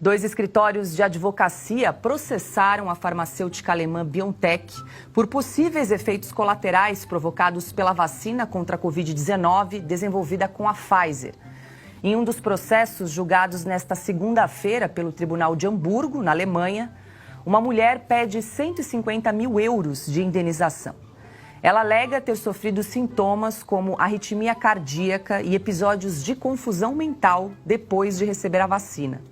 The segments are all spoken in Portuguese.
Dois escritórios de advocacia processaram a farmacêutica alemã BioNTech por possíveis efeitos colaterais provocados pela vacina contra a Covid-19 desenvolvida com a Pfizer. Em um dos processos julgados nesta segunda-feira pelo Tribunal de Hamburgo, na Alemanha, uma mulher pede 150 mil euros de indenização. Ela alega ter sofrido sintomas como arritmia cardíaca e episódios de confusão mental depois de receber a vacina.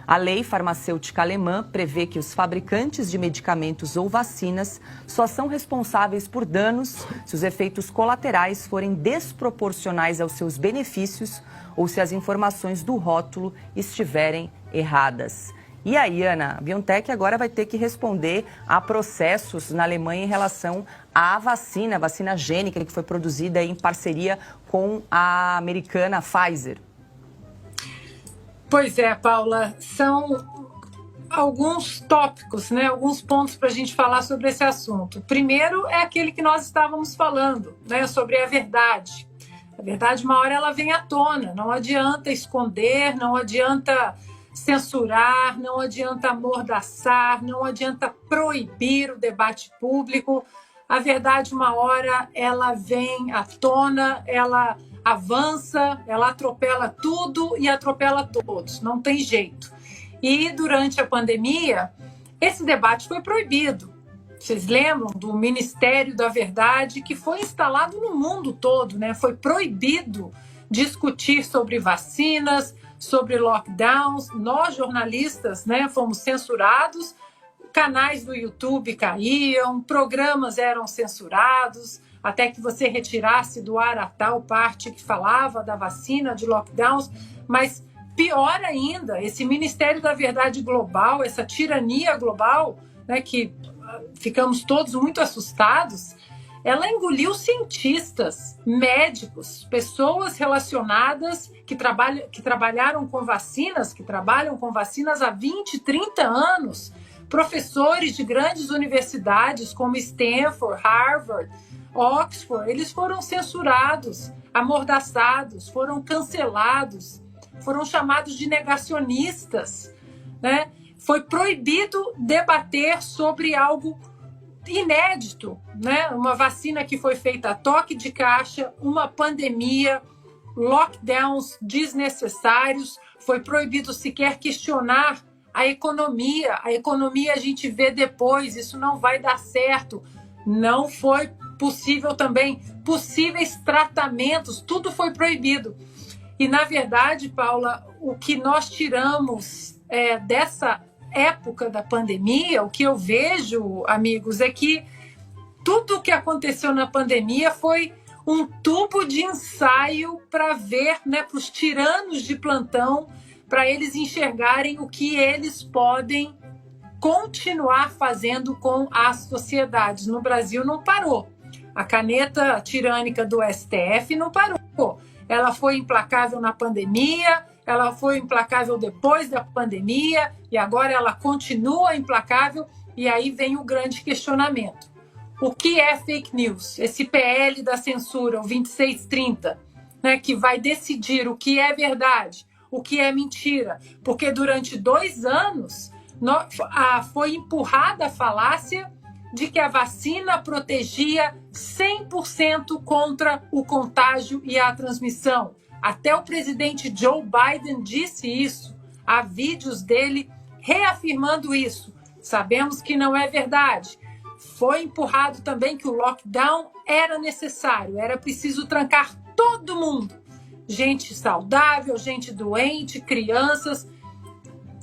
A lei farmacêutica alemã prevê que os fabricantes de medicamentos ou vacinas só são responsáveis por danos se os efeitos colaterais forem desproporcionais aos seus benefícios ou se as informações do rótulo estiverem erradas. E aí, Ana, a BioNTech agora vai ter que responder a processos na Alemanha em relação à vacina, a vacina gênica que foi produzida em parceria com a americana Pfizer. Pois é, Paula, são alguns tópicos, né? Alguns pontos para a gente falar sobre esse assunto. Primeiro é aquele que nós estávamos falando, né? Sobre a verdade. A verdade, uma hora ela vem à tona, não adianta esconder, não adianta censurar, não adianta amordaçar, não adianta proibir o debate público. A verdade, uma hora, ela vem à tona, ela avança, ela atropela tudo e atropela todos, não tem jeito. E durante a pandemia, esse debate foi proibido. Vocês lembram do Ministério da Verdade, que foi instalado no mundo todo, né? Foi proibido discutir sobre vacinas, sobre lockdowns. Nós, jornalistas, né, fomos censurados, canais do YouTube caíam, programas eram censurados, até que você retirasse do ar a tal parte que falava da vacina, de lockdowns. Mas pior ainda, esse Ministério da Verdade Global, essa tirania global, né, que ficamos todos muito assustados, ela engoliu cientistas, médicos, pessoas relacionadas que trabalharam com vacinas, que trabalham com vacinas há 20, 30 anos, professores de grandes universidades como Stanford, Harvard, Oxford, eles foram censurados, amordaçados, foram cancelados, foram chamados de negacionistas, né? Foi proibido debater sobre algo inédito, né? Uma vacina que foi feita a toque de caixa, uma pandemia, lockdowns desnecessários, foi proibido sequer questionar a economia. A economia a gente vê depois, isso não vai dar certo. Não foi possível também, possíveis tratamentos, tudo foi proibido. E, na verdade, Paula, o que nós tiramos dessa época da pandemia, o que eu vejo, amigos, é que tudo o que aconteceu na pandemia foi um tubo de ensaio para ver, né, para os tiranos de plantão, para eles enxergarem o que eles podem continuar fazendo com as sociedades. No Brasil não parou. A caneta tirânica do STF não parou. Ela foi implacável na pandemia, ela foi implacável depois da pandemia e agora ela continua implacável. E aí vem o grande questionamento. O que é fake news? Esse PL da censura, o 2630, né, que vai decidir o que é verdade, o que é mentira. Porque durante 2 anos foi empurrada a falácia de que a vacina protegia 100% contra o contágio e a transmissão. Até o presidente Joe Biden disse isso. Há vídeos dele reafirmando isso. Sabemos que não é verdade. Foi empurrado também que o lockdown era necessário, era preciso trancar todo mundo. Gente saudável, gente doente, crianças.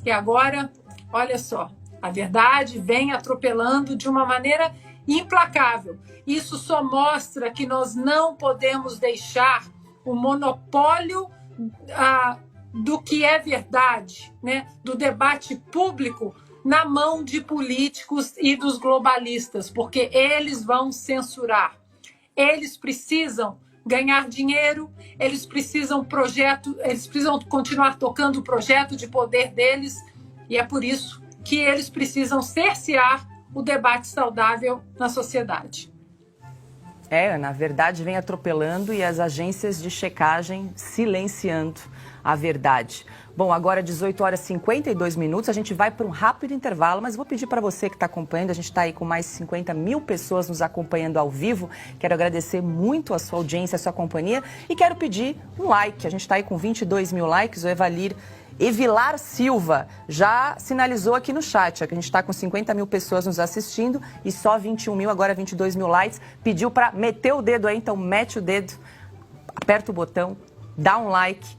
E agora, olha só, a verdade vem atropelando de uma maneira implacável. Isso só mostra que nós não podemos deixar o monopólio do que é verdade, né, do debate público, na mão de políticos e dos globalistas, porque eles vão censurar. Eles precisam ganhar dinheiro, eles precisam continuar tocando o projeto de poder deles, e é por isso que eles precisam cercear o debate saudável na sociedade. Na verdade, vem atropelando e as agências de checagem silenciando a verdade. Bom, agora 18 horas e 52 minutos, a gente vai para um rápido intervalo, mas vou pedir para você que está acompanhando, a gente está aí com mais de 50 mil pessoas nos acompanhando ao vivo, quero agradecer muito a sua audiência, a sua companhia e quero pedir um like, a gente está aí com 22 mil likes, o Evilar Silva já sinalizou aqui no chat, que a gente está com 50 mil pessoas nos assistindo e só 21 mil, agora 22 mil likes, pediu para meter o dedo aí, então mete o dedo, aperta o botão, dá um like.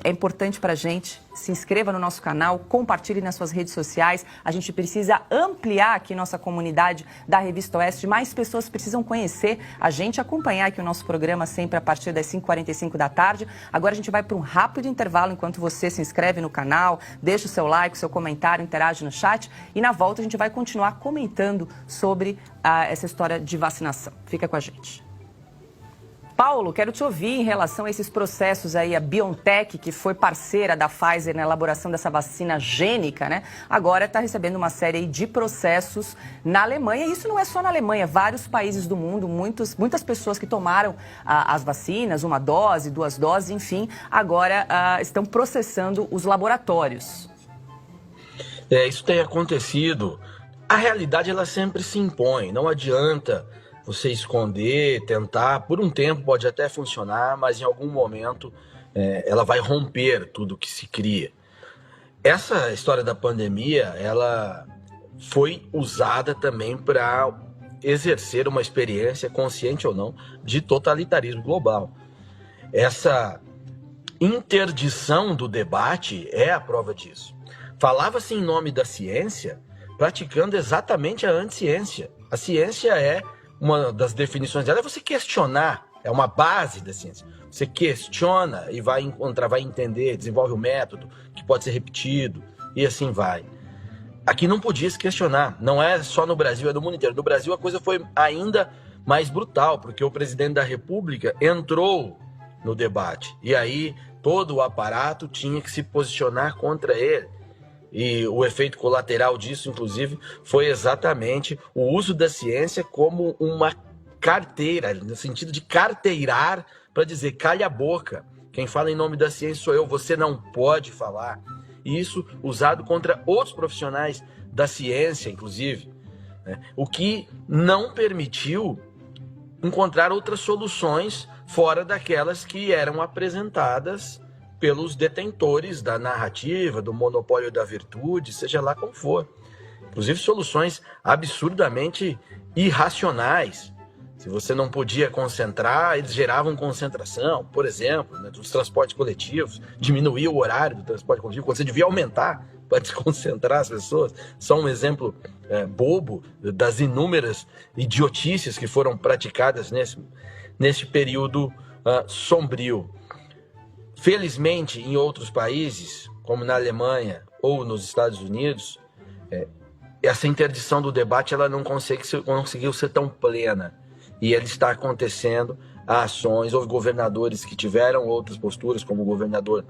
É importante para a gente, se inscreva no nosso canal, compartilhe nas suas redes sociais. A gente precisa ampliar aqui nossa comunidade da Revista Oeste. Mais pessoas precisam conhecer a gente, acompanhar aqui o nosso programa sempre a partir das 5h45 da tarde. Agora a gente vai para um rápido intervalo enquanto você se inscreve no canal, deixa o seu like, o seu comentário, interage no chat. E na volta a gente vai continuar comentando sobre essa história de vacinação. Fica com a gente. Paulo, quero te ouvir em relação a esses processos aí, a BioNTech, que foi parceira da Pfizer na elaboração dessa vacina gênica, né? Agora está recebendo uma série de processos na Alemanha. E isso não é só na Alemanha, vários países do mundo, muitas pessoas que tomaram as vacinas, uma dose, 2 doses, enfim, agora estão processando os laboratórios. Isso tem acontecido. A realidade, ela sempre se impõe, não adianta você esconder, tentar, por um tempo pode até funcionar, mas em algum momento ela vai romper tudo que se cria. Essa história da pandemia, ela foi usada também para exercer uma experiência, consciente ou não, de totalitarismo global. Essa interdição do debate é a prova disso. Falava-se em nome da ciência, praticando exatamente a anticiência. A ciência uma das definições dela é você questionar, é uma base da ciência. Você questiona e vai encontrar, vai entender, desenvolve um método que pode ser repetido e assim vai. Aqui não podia se questionar, não é só no Brasil, é no mundo inteiro. No Brasil a coisa foi ainda mais brutal, porque o presidente da República entrou no debate e aí todo o aparato tinha que se posicionar contra ele. E o efeito colateral disso, inclusive, foi exatamente o uso da ciência como uma carteira, no sentido de carteirar para dizer, calha a boca, quem fala em nome da ciência sou eu, você não pode falar. E isso usado contra outros profissionais da ciência, inclusive, né? O que não permitiu encontrar outras soluções fora daquelas que eram apresentadas pelos detentores da narrativa, do monopólio da virtude, seja lá como for. Inclusive soluções absurdamente irracionais. Se você não podia concentrar, eles geravam concentração, por exemplo, né, dos transportes coletivos, diminuía o horário do transporte coletivo, quando você devia aumentar para desconcentrar as pessoas. Só um exemplo bobo das inúmeras idiotices que foram praticadas nesse período sombrio. Felizmente, em outros países, como na Alemanha ou nos Estados Unidos, essa interdição do debate ela não conseguiu ser tão plena. E ele está acontecendo ações. Houve governadores que tiveram outras posturas, como o governador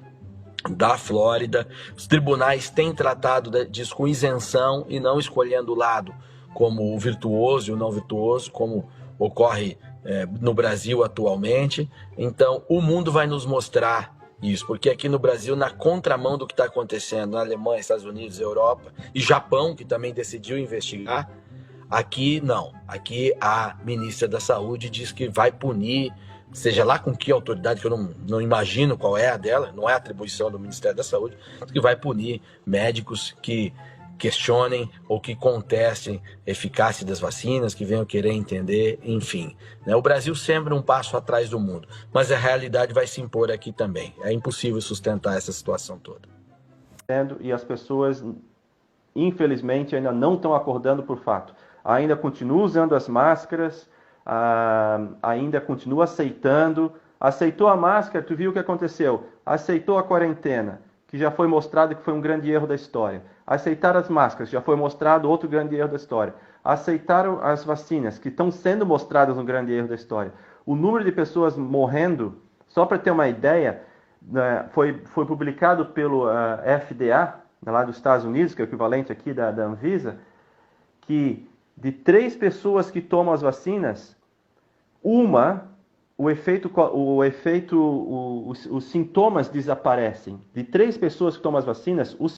da Flórida. Os tribunais têm tratado disso com isenção e não escolhendo o lado como o virtuoso e o não virtuoso, como ocorre no Brasil atualmente. Então, o mundo vai nos mostrar isso, porque aqui no Brasil, na contramão do que está acontecendo na Alemanha, Estados Unidos, Europa e Japão, que também decidiu investigar, aqui não. Aqui a ministra da Saúde diz que vai punir, seja lá com que autoridade, que eu não imagino qual é a dela, não é atribuição do Ministério da Saúde, que vai punir médicos que questionem ou que contestem a eficácia das vacinas, que venham querer entender, enfim. O Brasil sempre um passo atrás do mundo, mas a realidade vai se impor aqui também. É impossível sustentar essa situação toda. E as pessoas, infelizmente, ainda não estão acordando por fato. Ainda continuam usando as máscaras, ainda continua aceitando. Aceitou a máscara, tu viu o que aconteceu? Aceitou a quarentena, que já foi mostrado que foi um grande erro da história. Aceitar as máscaras, já foi mostrado outro grande erro da história. Aceitaram as vacinas, que estão sendo mostradas um grande erro da história. O número de pessoas morrendo, só para ter uma ideia, foi publicado pelo FDA, lá dos Estados Unidos, que é o equivalente aqui da Anvisa, que de 3 pessoas que tomam as vacinas, uma os sintomas desaparecem. De 3 pessoas que tomam as vacinas, os